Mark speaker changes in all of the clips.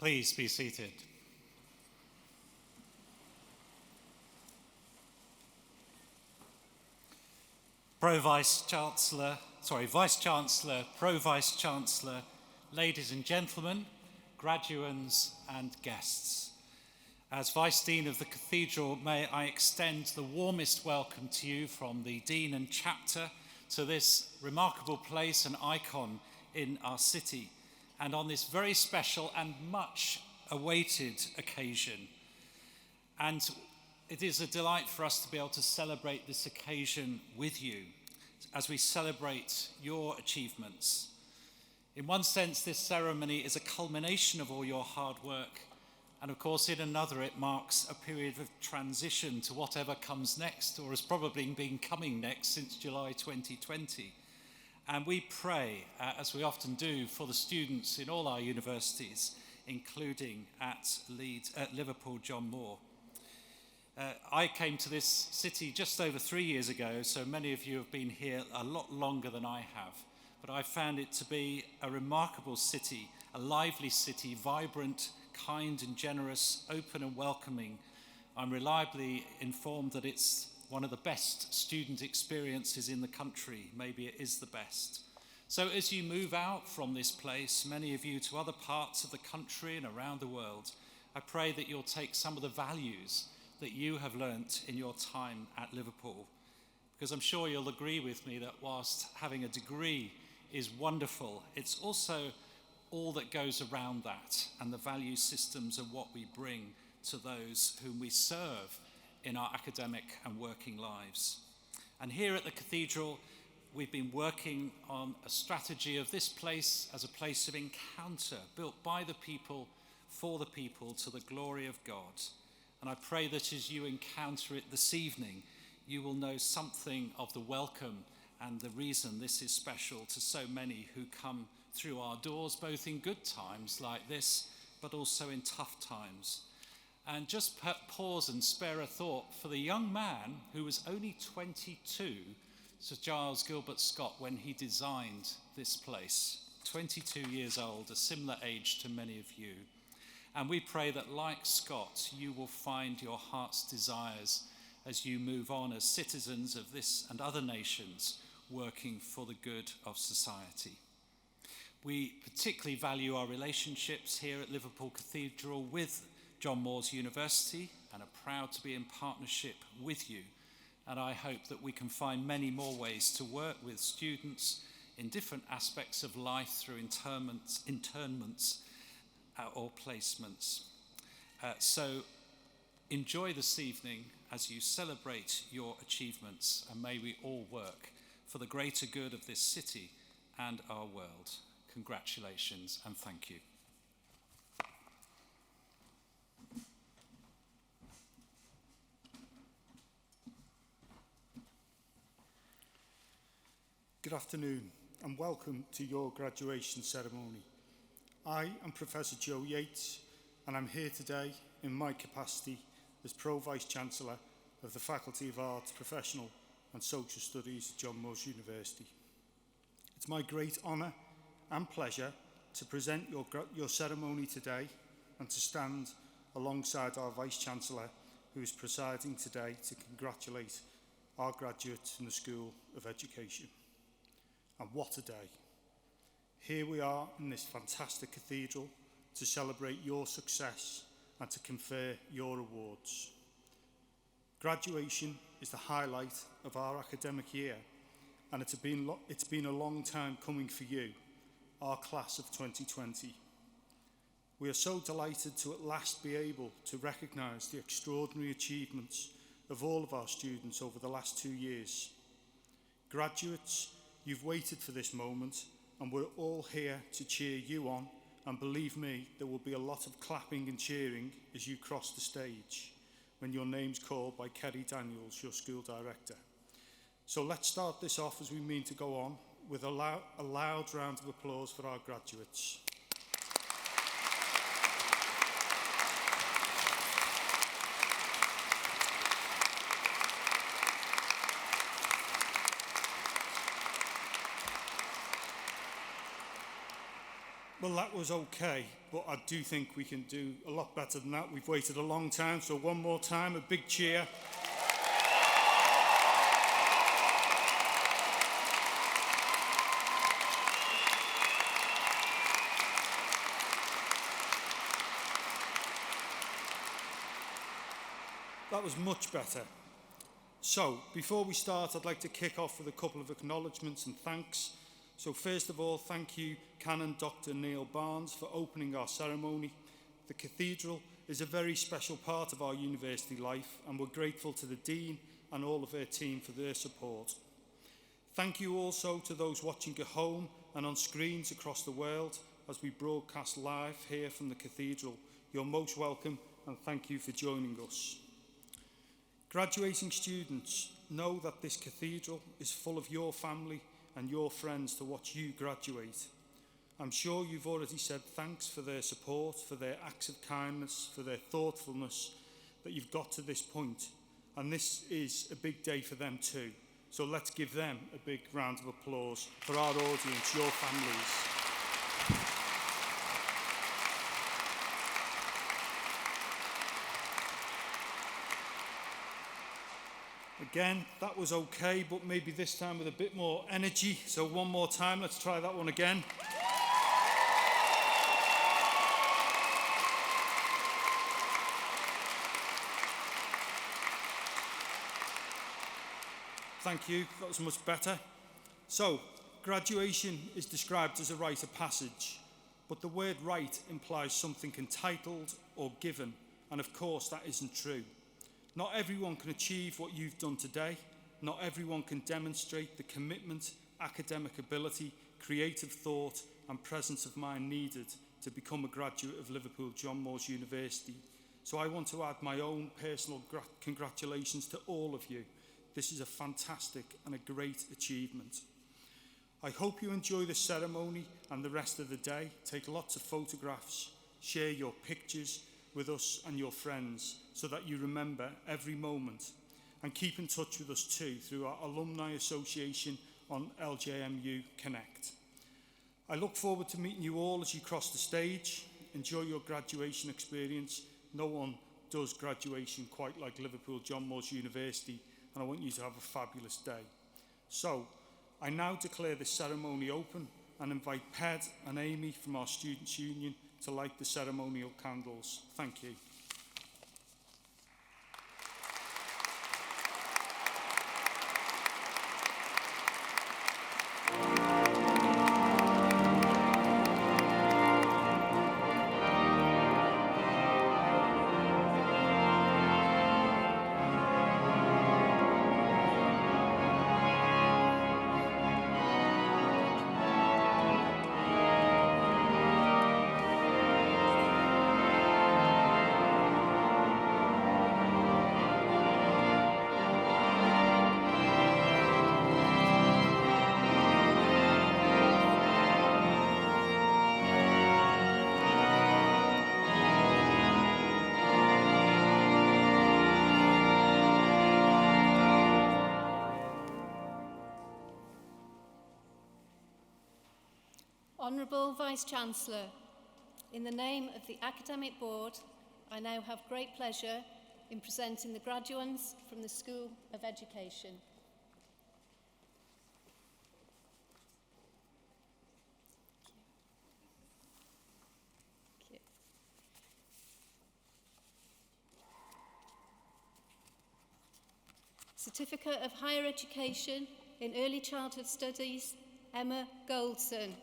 Speaker 1: Please be seated. Vice-Chancellor, Pro-Vice-Chancellor, ladies and gentlemen, graduands and guests. As Vice Dean of the Cathedral, may I extend the warmest welcome to you from the Dean and Chapter to this remarkable place and icon in our city, and on this very special and much awaited occasion. And it is a delight for us to be able to celebrate this occasion with you as we celebrate your achievements. In one sense, this ceremony is a culmination of all your hard work. And of course, in another, it marks a period of transition to whatever comes next, or has probably been coming next since July 2020. And we pray, as we often do, for the students in all our universities, including at Liverpool John Moore. I came to this city just over 3 years ago, so many of you have been here a lot longer than I have. But I found it to be a remarkable city, a lively city, vibrant, kind and generous, open and welcoming. I'm reliably informed that it's one of the best student experiences in the country. Maybe it is the best. So as you move out from this place, many of you to other parts of the country and around the world, I pray that you'll take some of the values that you have learnt in your time at Liverpool. Because I'm sure you'll agree with me that whilst having a degree is wonderful, it's also all that goes around that and the value systems and what we bring to those whom we serve in our academic and working lives. And here at the Cathedral, we've been working on a strategy of this place as a place of encounter, built by the people, for the people, to the glory of God. And I pray that as you encounter it this evening, you will know something of the welcome and the reason this is special to so many who come through our doors, both in good times like this, but also in tough times. And just pause and spare a thought for the young man who was only 22, Sir Giles Gilbert Scott, when he designed this place. 22 years old, a similar age to many of you. And we pray that, like Scott, you will find your heart's desires as you move on as citizens of this and other nations, working for the good of society. We particularly value our relationships here at Liverpool Cathedral with John Moores University and are proud to be in partnership with you. And I hope that we can find many more ways to work with students in different aspects of life through internments or placements. So enjoy this evening as you celebrate your achievements, and may we all work for the greater good of this city and our world. Congratulations and thank you.
Speaker 2: Good afternoon and welcome to your graduation ceremony. I am Professor Joe Yates and I'm here today in my capacity as Pro-Vice-Chancellor of the Faculty of Arts, Professional and Social Studies at John Moores University. It's my great honour and pleasure to present your ceremony today and to stand alongside our Vice-Chancellor, who is presiding today, to congratulate our graduates from the School of Education. And what a day. Here we are in this fantastic cathedral to celebrate your success and to confer your awards. Graduation is the highlight of our academic year, and it's been a long time coming for you, our class of 2020. We are so delighted to at last be able to recognise the extraordinary achievements of all of our students over the last 2 years. Graduates, you've waited for this moment, and we're all here to cheer you on, and believe me, there will be a lot of clapping and cheering as you cross the stage when your name's called by Kerry Daniels, your school director. So let's start this off as we mean to go on with a loud round of applause for our graduates. Well, that was okay, but I do think we can do a lot better than that. We've waited a long time, so one more time, a big cheer. That was much better. So, before we start, I'd like to kick off with a couple of acknowledgements and thanks. So first of all, thank you, Canon Dr. Neil Barnes, for opening our ceremony. The cathedral is a very special part of our university life, and we're grateful to the Dean and all of her team for their support. Thank you also to those watching at home and on screens across the world as we broadcast live here from the cathedral. You're most welcome, and thank you for joining us. Graduating students, know that this cathedral is full of your family and your friends to watch you graduate. I'm sure you've already said thanks for their support, for their acts of kindness, for their thoughtfulness, that you've got to this point. And this is a big day for them too. So let's give them a big round of applause for our audience, your families. Again, that was okay, but maybe this time with a bit more energy. So one more time, let's try that one again. Thank you, that was much better. So, graduation is described as a rite of passage, but the word rite implies something entitled or given, and of course that isn't true. Not everyone can achieve what you've done today. Not everyone can demonstrate the commitment, academic ability, creative thought and presence of mind needed to become a graduate of Liverpool John Moores University. So I want to add my own personal congratulations to all of you. This is a fantastic and a great achievement. I hope you enjoy the ceremony and the rest of the day. Take lots of photographs, share your pictures with us and your friends so that you remember every moment, and keep in touch with us too through our Alumni Association on LJMU Connect. I look forward to meeting you all as you cross the stage. Enjoy your graduation experience. No one does graduation quite like Liverpool John Moores University, and I want you to have a fabulous day. So, I now declare this ceremony open and invite Ped and Amy from our Students' Union to light the ceremonial candles. Thank you.
Speaker 3: Honourable Vice-Chancellor, in the name of the Academic Board, I now have great pleasure in presenting the graduates from the School of Education. Thank you. Certificate of Higher Education in Early Childhood Studies, Emma Goldson.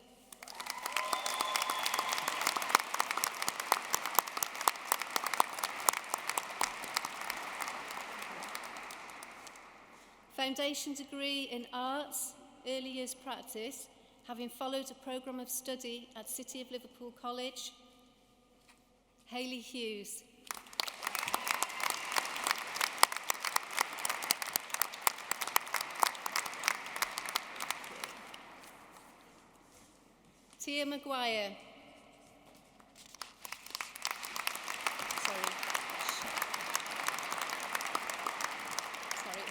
Speaker 3: Foundation degree in Arts, Early Years Practice, having followed a programme of study at City of Liverpool College, Hayley Hughes. Tia Maguire.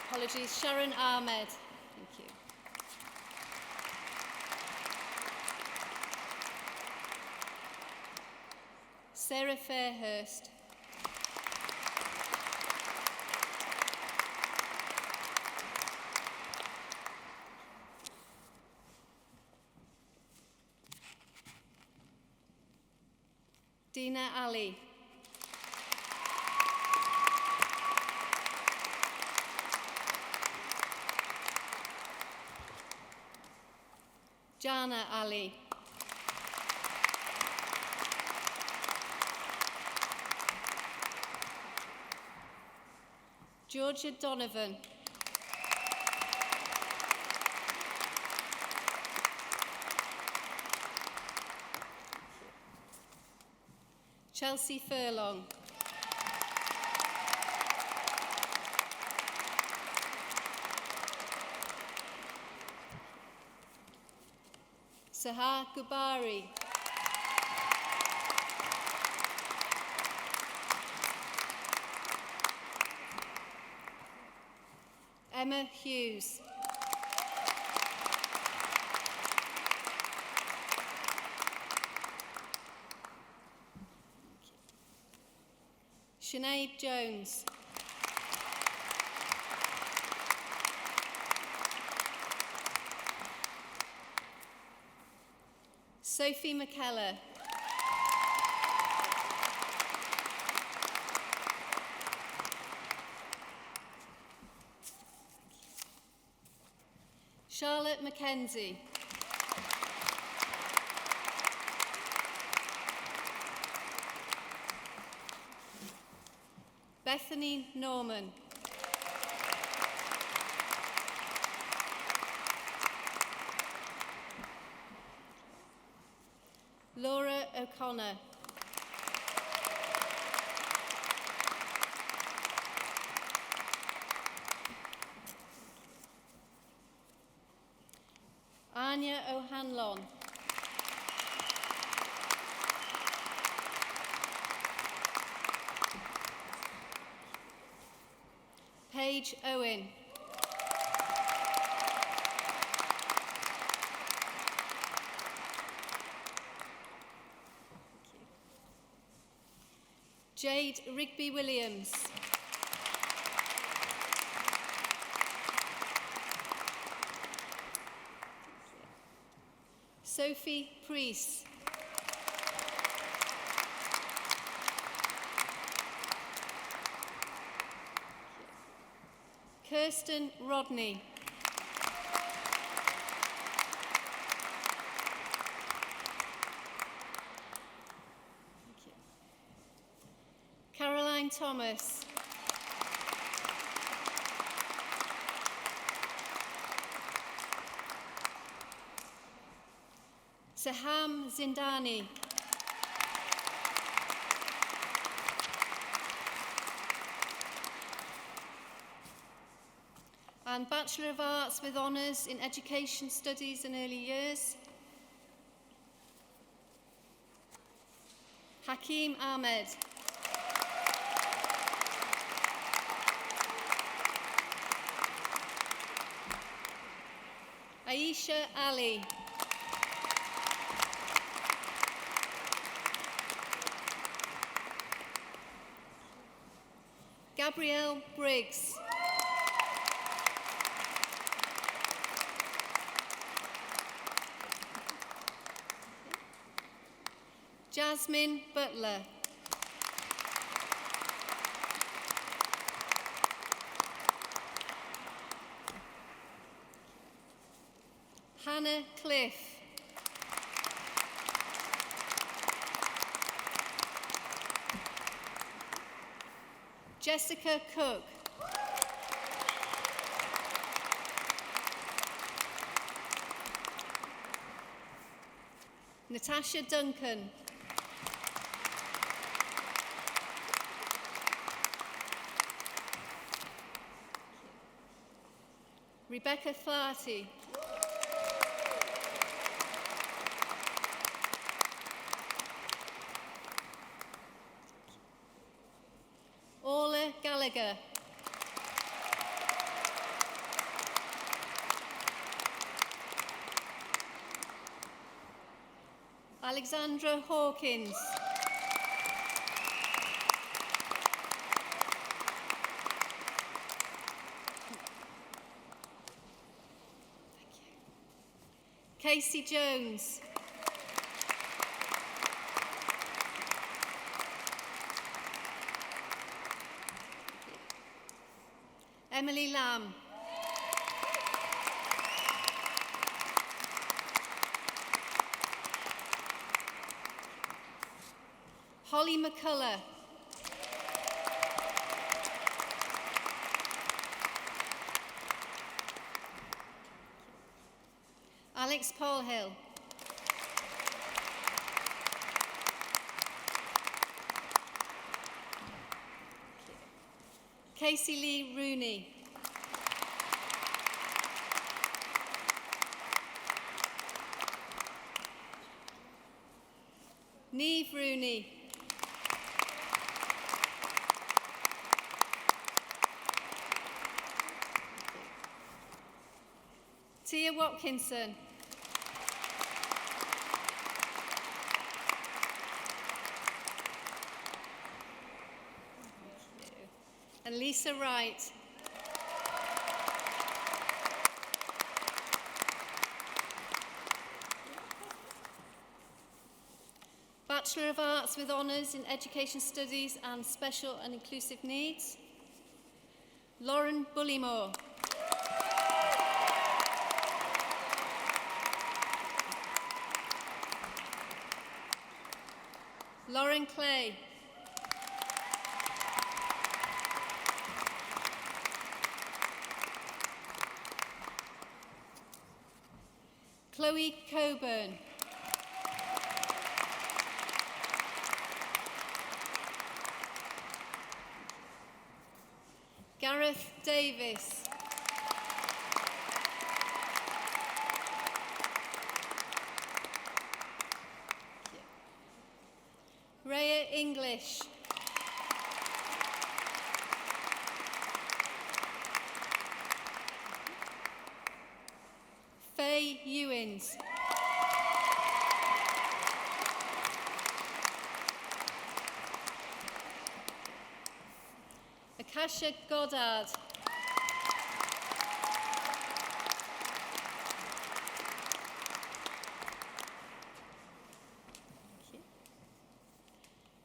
Speaker 3: Apologies, Sharon Ahmed. Thank you. Sarah Fairhurst. Dina Ali. Jana Ali. Georgia Donovan. Chelsea Furlong. Sahar Gubari. Emma Hughes. Sinead Jones. Sophie McKellar. Charlotte Mackenzie. Bethany Norman. Laura O'Connor. Anya O'Hanlon. Paige Owen. Jade Rigby Williams. Sophie Priest. Kirsten Rodney. Caroline Thomas. Saham Zindani. And Bachelor of Arts with Honours in Education Studies and Early Years, Hakeem Ahmed. Aisha Ali. Gabrielle Briggs. Jasmine Butler. Hannah Cliff. Jessica Cook. Natasha Duncan. Rebecca Flaherty. Orla Gallagher. Alexandra Hawkins. Casey Jones. Emily Lamb. Holly McCullough. Alex Paulhill. Casey Lee Rooney. Neve Rooney. Tia Watkinson. And Lisa Wright. Bachelor of Arts with Honours in Education Studies and Special and Inclusive Needs, Lauren Bullymore. Lauren Clay. Chloe Coburn. Gareth Davis. Rhea English. Faye Ewins. Akasha Goddard.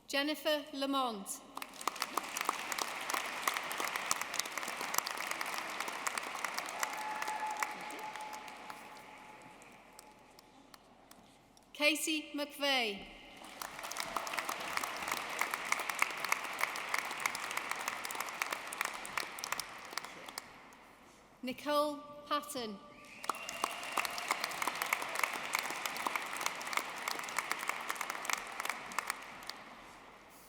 Speaker 3: Jennifer Lamont. Casey McVeigh. Nicole Patton.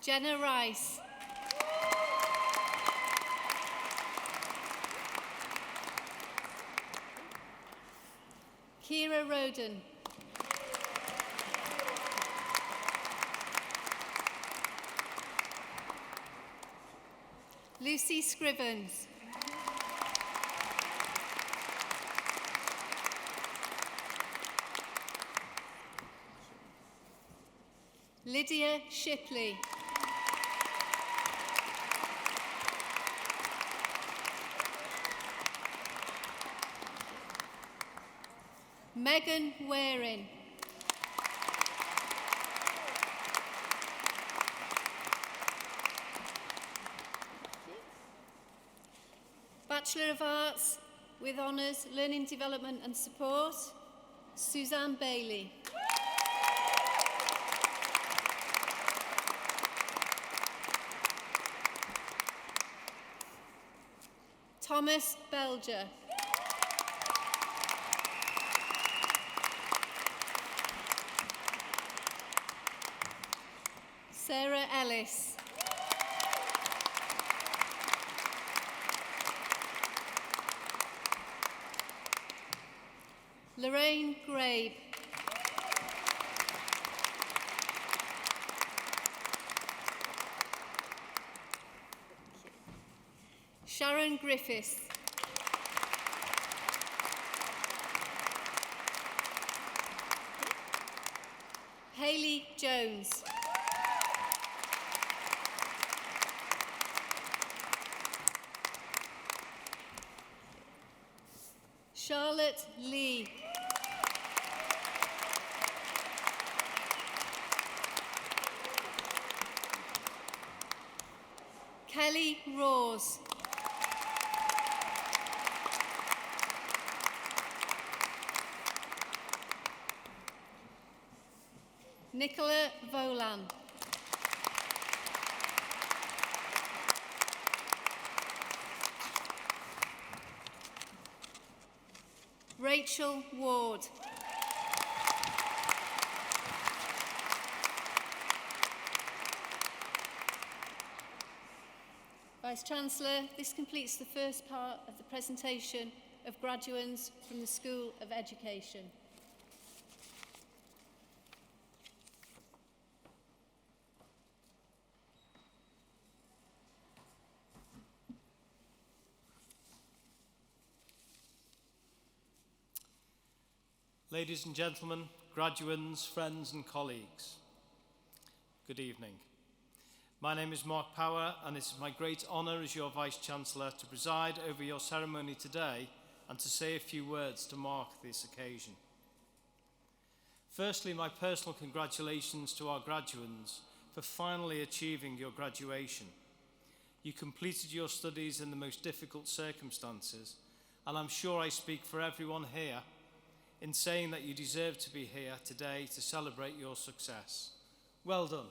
Speaker 3: Jenna Rice. Kira Roden. Lucy Scrivens. Lydia Shipley. Megan Waring. Bachelor of Arts with Honours, Learning Development and Support, Suzanne Bailey. Thomas Belger. Sarah Ellis. Lorraine Grabe. Sharon Griffiths. Hayley Jones. Charlotte Lee. Rawes. Nicola Volan. Rachel Ward. Vice-Chancellor, this completes the first part of the presentation of graduates from the School of Education.
Speaker 4: Ladies and gentlemen, graduands, friends and colleagues, good evening. My name is Mark Power and it is my great honour as your Vice-Chancellor to preside over your ceremony today and to say a few words to mark this occasion. Firstly, my personal congratulations to our graduands for finally achieving your graduation. You completed your studies in the most difficult circumstances, and I'm sure I speak for everyone here in saying that you deserve to be here today to celebrate your success. Well done.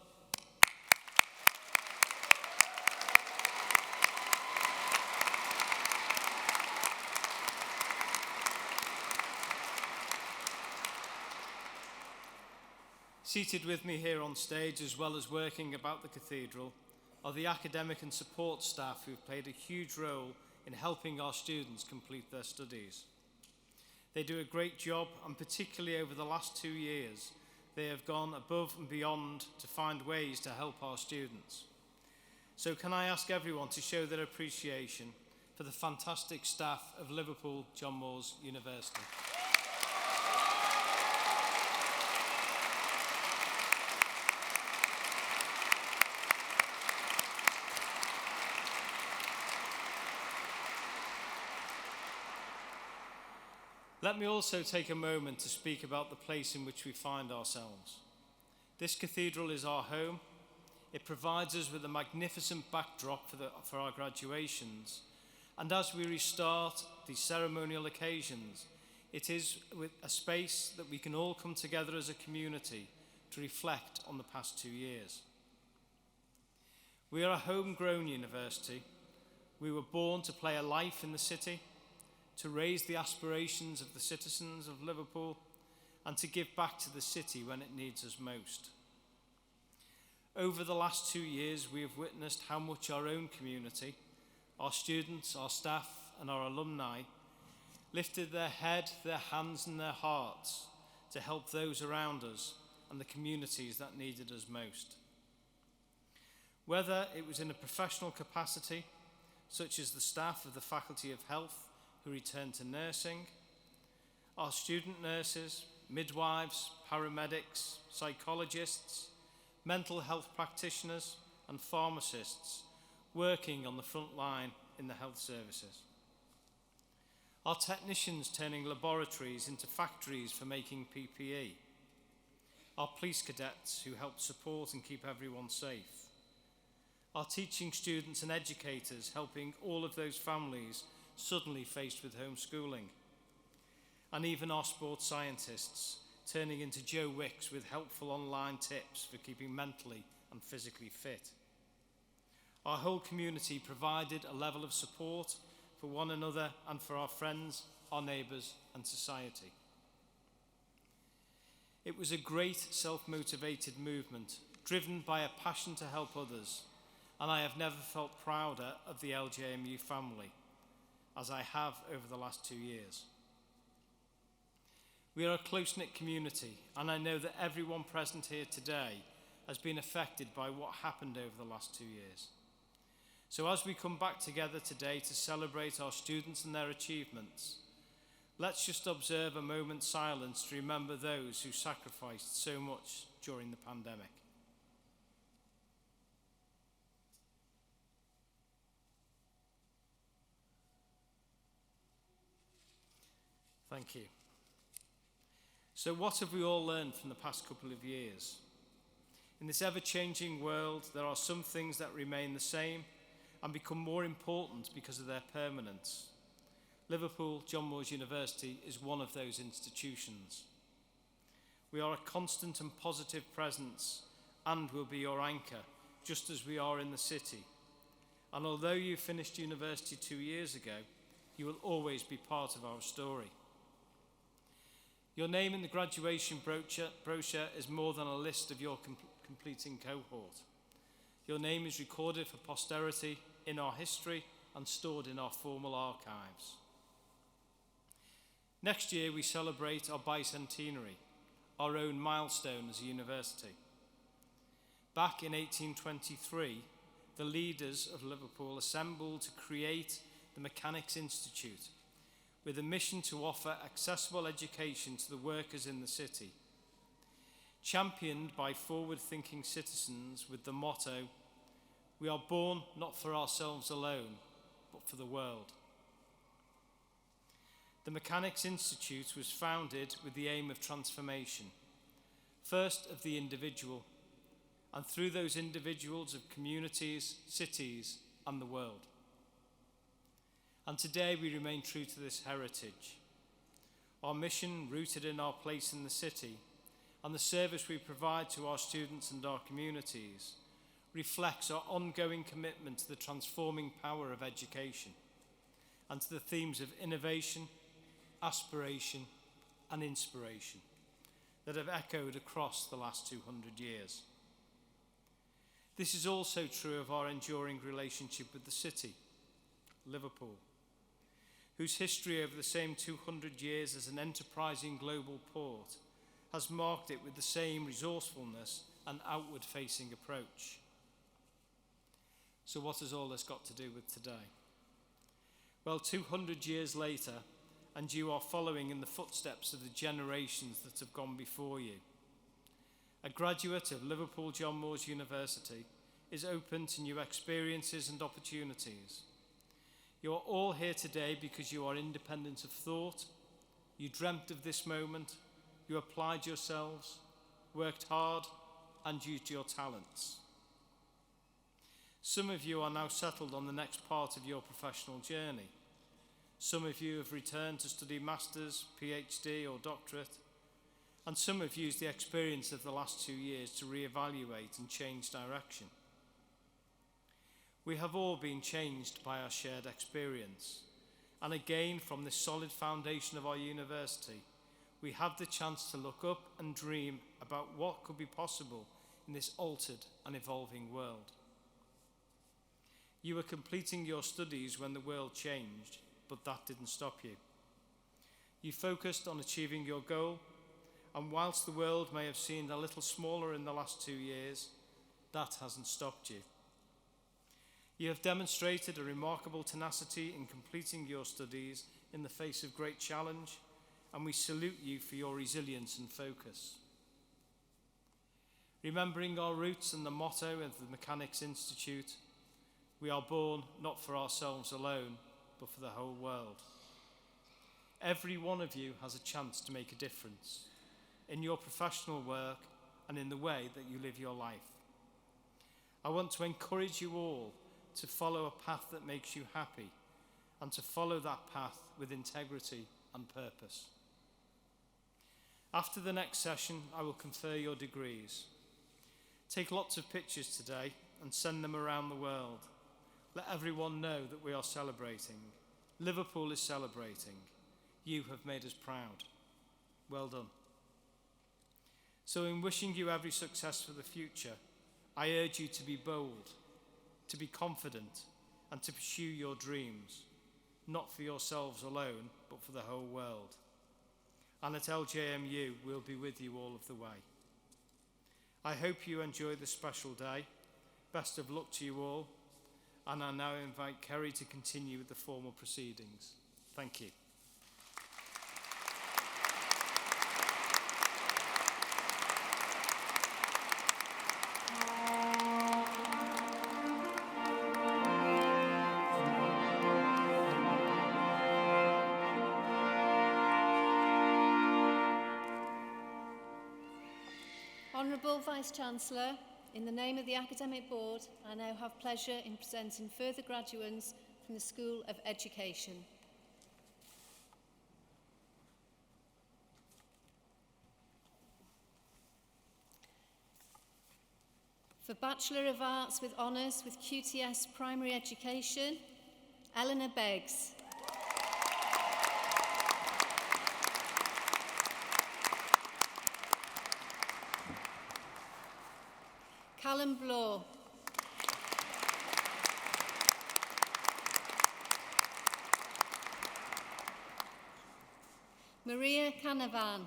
Speaker 4: Seated with me here on stage, as well as working about the cathedral, are the academic and support staff who've played a huge role in helping our students complete their studies. They do a great job, and particularly over the last 2 years, they have gone above and beyond to find ways to help our students. So can I ask everyone to show their appreciation for the fantastic staff of Liverpool John Moores University. Let me also take a moment to speak about the place in which we find ourselves. This cathedral is our home. It provides us with a magnificent backdrop for our graduations. And as we restart these ceremonial occasions, it is with a space that we can all come together as a community to reflect on the past 2 years. We are a homegrown university. We were born to play a life in the city, to raise the aspirations of the citizens of Liverpool, and to give back to the city when it needs us most. Over the last 2 years, we have witnessed how much our own community, our students, our staff, and our alumni lifted their head, their hands, and their hearts to help those around us and the communities that needed us most. Whether it was in a professional capacity, such as the staff of the Faculty of Health who returned to nursing, our student nurses, midwives, paramedics, psychologists, mental health practitioners, and pharmacists working on the front line in the health services. Our technicians turning laboratories into factories for making PPE. Our police cadets who help support and keep everyone safe. Our teaching students and educators helping all of those families suddenly faced with homeschooling. And even our sports scientists turning into Joe Wicks with helpful online tips for keeping mentally and physically fit. Our whole community provided a level of support for one another and for our friends, our neighbours and society. It was a great self-motivated movement driven by a passion to help others, and I have never felt prouder of the LJMU family as I have over the last 2 years. We are a close-knit community, and I know that everyone present here today has been affected by what happened over the last 2 years. So as we come back together today to celebrate our students and their achievements, let's just observe a moment's silence to remember those who sacrificed so much during the pandemic. Thank you. So what have we all learned from the past couple of years? In this ever-changing world, there are some things that remain the same, and become more important because of their permanence. Liverpool John Moores University is one of those institutions. We are a constant and positive presence and will be your anchor, just as we are in the city. And although you finished university 2 years ago, you will always be part of our story. Your name in the graduation brochure is more than a list of your completing cohort. Your name is recorded for posterity in our history and stored in our formal archives. Next year we celebrate our bicentenary, our own milestone as a university. Back in 1823, the leaders of Liverpool assembled to create the Mechanics' Institute with a mission to offer accessible education to the workers in the city, championed by forward-thinking citizens with the motto, "We are born not for ourselves alone, but for the world." The Mechanics' Institute was founded with the aim of transformation, first of the individual, and through those individuals of communities, cities, and the world. And today we remain true to this heritage. Our mission, rooted in our place in the city, and the service we provide to our students and our communities, reflects our ongoing commitment to the transforming power of education and to the themes of innovation, aspiration, and inspiration that have echoed across the last 200 years. This is also true of our enduring relationship with the city, Liverpool, whose history over the same 200 years as an enterprising global port has marked it with the same resourcefulness and outward-facing approach. So what has all this got to do with today? Well, 200 years later, and you are following in the footsteps of the generations that have gone before you. A graduate of Liverpool John Moores University is open to new experiences and opportunities. You are all here today because you are independent of thought, you dreamt of this moment, you applied yourselves, worked hard, and used your talents. Some of you are now settled on the next part of your professional journey. Some of you have returned to study masters, PhD, or doctorate, and some have used the experience of the last 2 years to reevaluate and change direction. We have all been changed by our shared experience, and again, from this solid foundation of our university, we have the chance to look up and dream about what could be possible in this altered and evolving world. You were completing your studies when the world changed, but that didn't stop you. You focused on achieving your goal, and whilst the world may have seemed a little smaller in the last 2 years, that hasn't stopped you. You have demonstrated a remarkable tenacity in completing your studies in the face of great challenge, and we salute you for your resilience and focus. Remembering our roots and the motto of the Mechanics' Institute, we are born not for ourselves alone, but for the whole world. Every one of you has a chance to make a difference in your professional work and in the way that you live your life. I want to encourage you all to follow a path that makes you happy and to follow that path with integrity and purpose. After the next session, I will confer your degrees. Take lots of pictures today and send them around the world. Let everyone know that we are celebrating. Liverpool is celebrating. You have made us proud. Well done. So in wishing you every success for the future, I urge you to be bold, to be confident, and to pursue your dreams, not for yourselves alone, but for the whole world. And at LJMU, we'll be with you all of the way. I hope you enjoy this special day. Best of luck to you all. And I now invite Kerry to continue with the formal proceedings. Thank you.
Speaker 3: Honourable Vice-Chancellor, In the name of the Academic Board, I now have pleasure in presenting further graduates from the School of Education. For Bachelor of Arts with Honours with QTS Primary Education, Eleanor Beggs. Callum Bloor. Maria Canavan.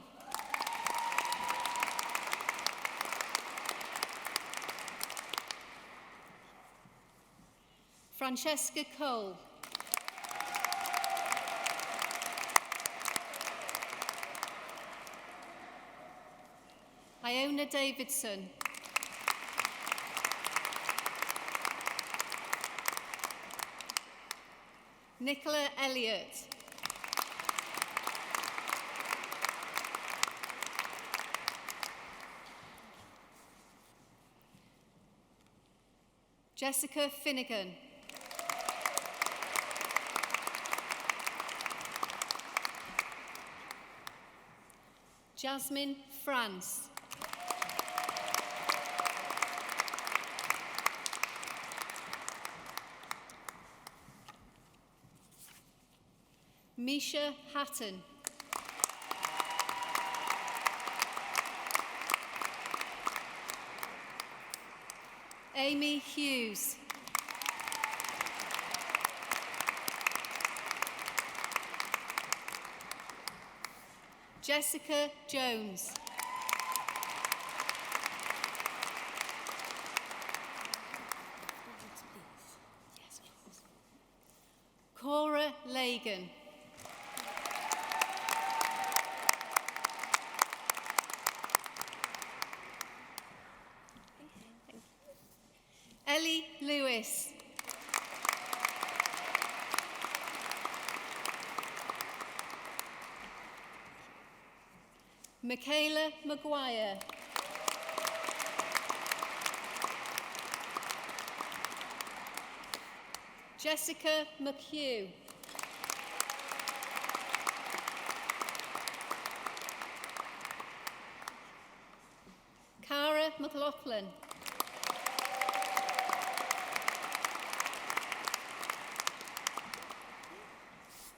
Speaker 3: Francesca Cole. Iona Davidson. Nicola Elliott. Jessica Finnegan. Jasmine France. Misha Hatton. Amy Hughes. Jessica Jones. Cora Lagan. Ellie Lewis. Michaela Maguire. Jessica McHugh. Cara McLaughlin.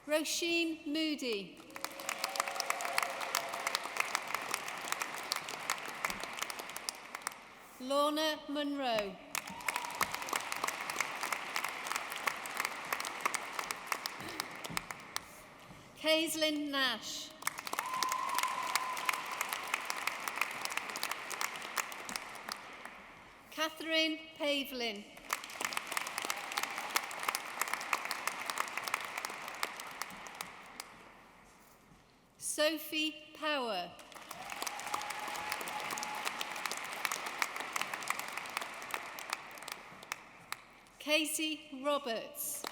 Speaker 3: Roisin Moody. Lorna Munro. Kaislyn Nash. Catherine Pavlin. Sophie Power. Casey Roberts.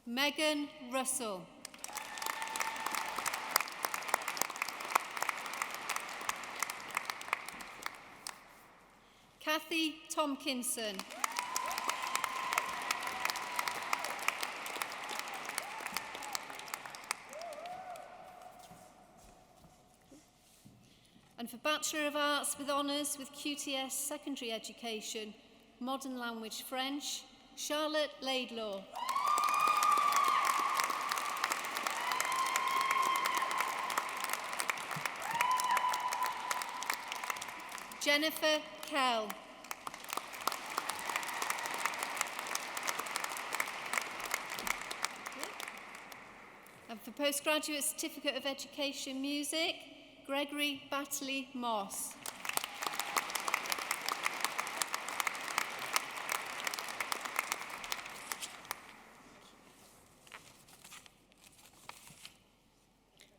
Speaker 3: Megan Russell. Kathy Tomkinson. And for Bachelor of Arts with Honours with QTS Secondary Education, Modern Language French, Charlotte Laidlaw. Jennifer Kell. And for Postgraduate Certificate of Education Music, Gregory Batley Moss.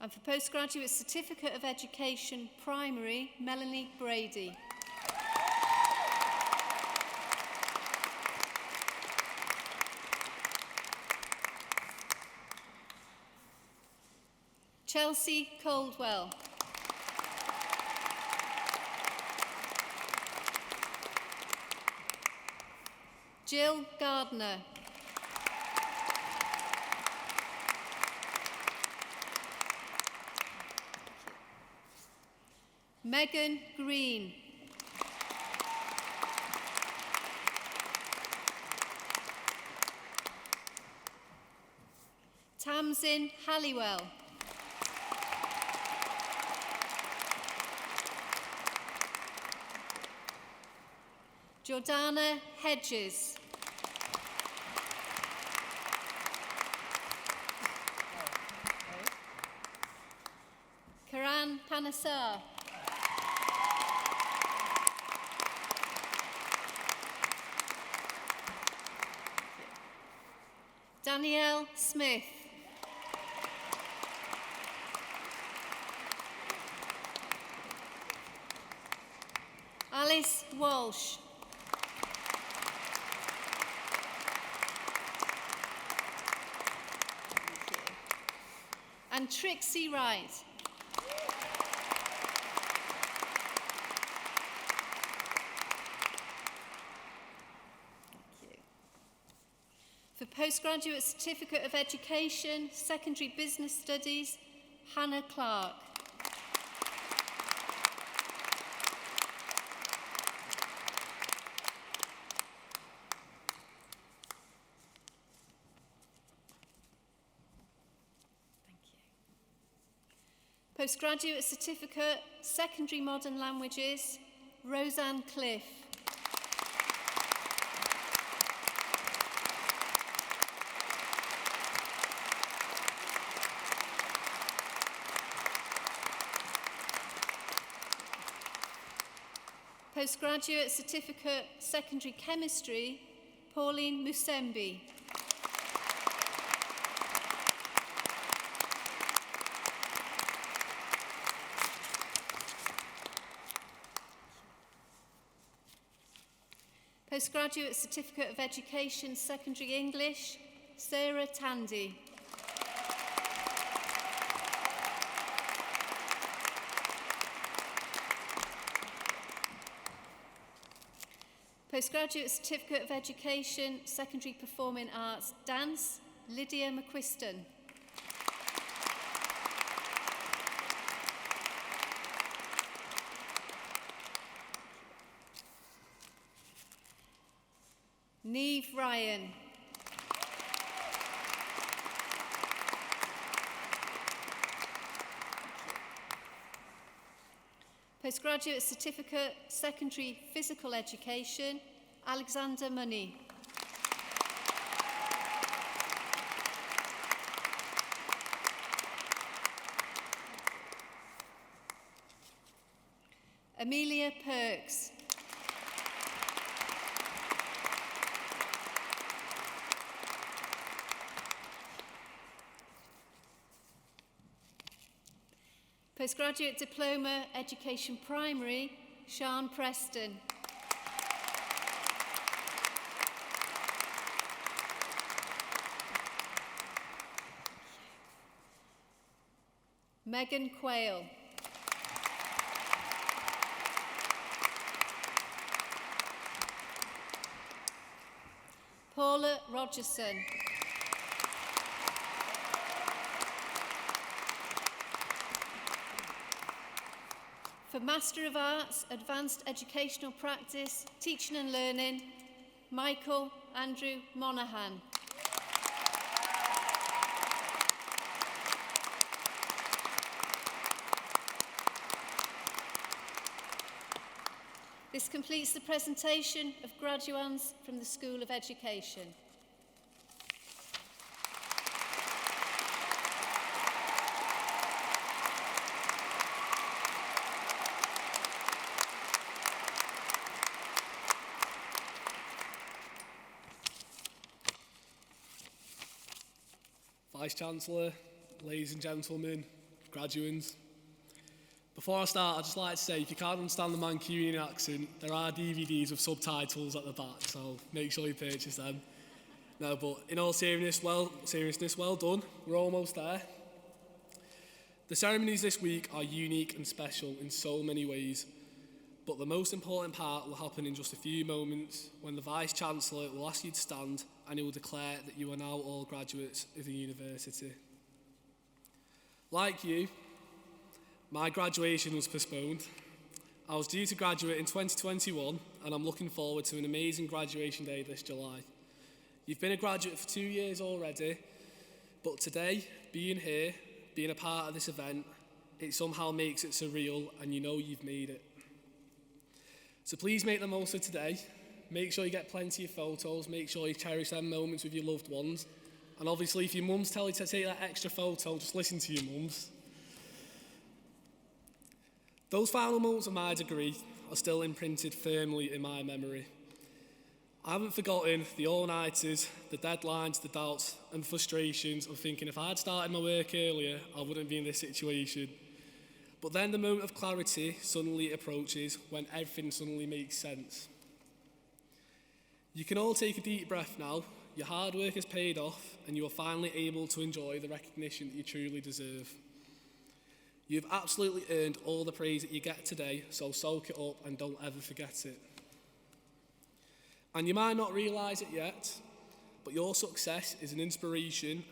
Speaker 3: And for Postgraduate Certificate of Education Primary, Melanie Brady. Chelsea Coldwell. Jill Gardner. Megan Green. Tamsin Halliwell. Jordana Hedges. Karan Panasar. Danielle Smith. Alice Walsh. And Trixie Wright. For Postgraduate Certificate of Education, Secondary Business Studies, Hannah Clark. Postgraduate Certificate, Secondary Modern Languages, Roseanne Cliff. Postgraduate Certificate, Secondary Chemistry, Pauline Musembi. Postgraduate Certificate of Education, Secondary English, Sarah Tandy. Postgraduate Certificate of Education, Secondary Performing Arts, Dance, Lydia McQuiston. Neve Ryan. Postgraduate Certificate, Secondary Physical Education, Alexander Money. Amelia Perks. Postgraduate Diploma, Education Primary, Sian Preston. Megan Quayle. Paula Rogerson. For Master of Arts, Advanced Educational Practice, Teaching and Learning, Michael Andrew Monaghan. This completes the presentation of graduands from the School of Education.
Speaker 5: Vice-Chancellor, ladies and gentlemen, graduands. Before I start, I'd just like to say, if you can't understand the Mancunian accent, there are DVDs with subtitles at the back, so make sure you purchase them. No, but in all seriousness, well done. We're almost there. The ceremonies this week are unique and special in so many ways, but the most important part will happen in just a few moments when the Vice-Chancellor will ask you to stand and he will declare that you are now all graduates of the university. Like you, my graduation was postponed. I was due to graduate in 2021 and I'm looking forward to an amazing graduation day this July. You've been a graduate for 2 years already, but today, being here, being a part of this event, it somehow makes it surreal and you know you've made it. So please make the most of today. Make sure you get plenty of photos, make sure you cherish them moments with your loved ones. And obviously if your mums tell you to take that extra photo, just listen to your mums. Those final moments of my degree are still imprinted firmly in my memory. I haven't forgotten the all-nighters, the deadlines, the doubts and frustrations of thinking if I had started my work earlier, I wouldn't be in this situation. But then the moment of clarity suddenly approaches when everything suddenly makes sense. You can all take a deep breath now. Your hard work has paid off and you are finally able to enjoy the recognition that you truly deserve. You've absolutely earned all the praise that you get today, so soak it up and don't ever forget it. And you might not realise it yet, but your success is an inspiration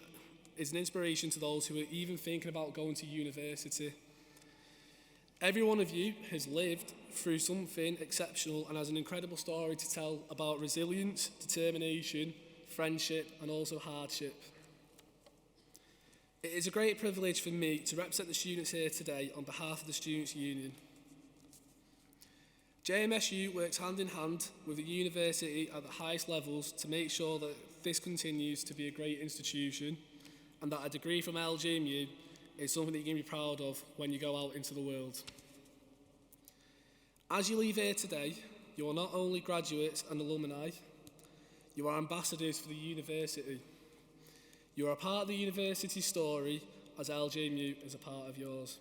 Speaker 5: to those who are even thinking about going to university. Every one of you has lived through something exceptional and has an incredible story to tell about resilience, determination, friendship and also hardship. It is a great privilege for me to represent the students here today on behalf of the Students' Union. JMSU works hand in hand with the university at the highest levels to make sure that this continues to be a great institution and that a degree from LJMU is something that you can be proud of when you go out into the world. As you leave here today, you are not only graduates and alumni, you are ambassadors for the university. You are a part of the university story as LJMU is a part of yours.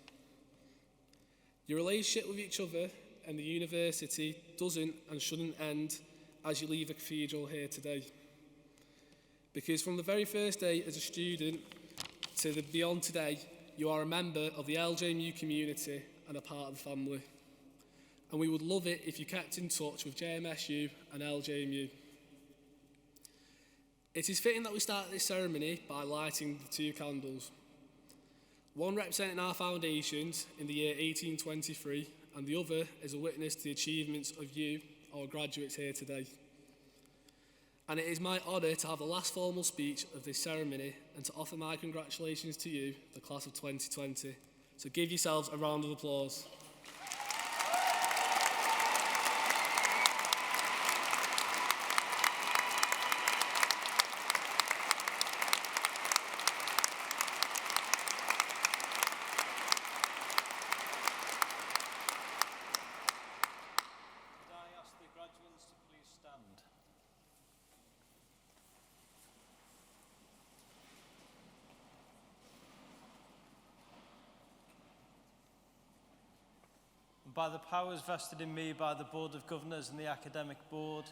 Speaker 5: Your relationship with each other and the university doesn't and shouldn't end as you leave the cathedral here today. Because from the very first day as a student to the beyond today, you are a member of the LJMU community and a part of the family. And we would love it if you kept in touch with JMSU and LJMU. It is fitting that we start this ceremony by lighting the 2 candles. One representing our foundations in the year 1823 and the other is a witness to the achievements of you, our graduates here today. And it is my honour to have the last formal speech of this ceremony and to offer my congratulations to you, the class of 2020. So give yourselves a round of applause.
Speaker 4: By the powers vested in me by the Board of Governors and the Academic Board,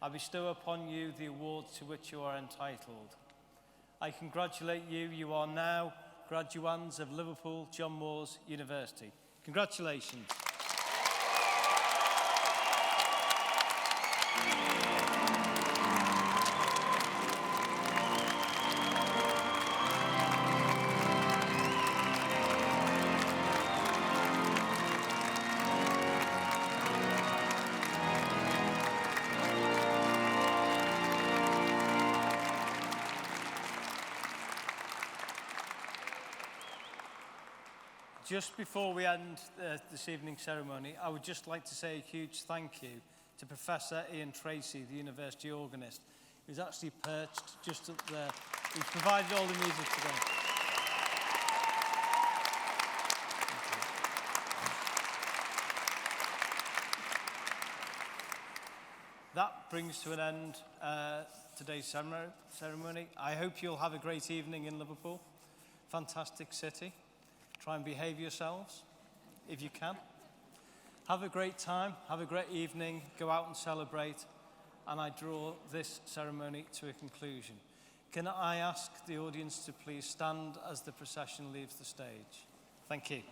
Speaker 4: I bestow upon you the awards to which you are entitled. I congratulate you. You are now graduands of Liverpool John Moores University. Congratulations. Just before we end this evening's ceremony, I would just like to say a huge thank you to Professor Ian Tracy, the university organist, who's actually perched just up there. He's provided all the music today. That brings to an end today's ceremony. I hope you'll have a great evening in Liverpool. Fantastic city. Try and behave yourselves, if you can. Have a great time, have a great evening, go out and celebrate, and I draw this ceremony to a conclusion. Can I ask the audience to please stand as the procession leaves the stage? Thank you.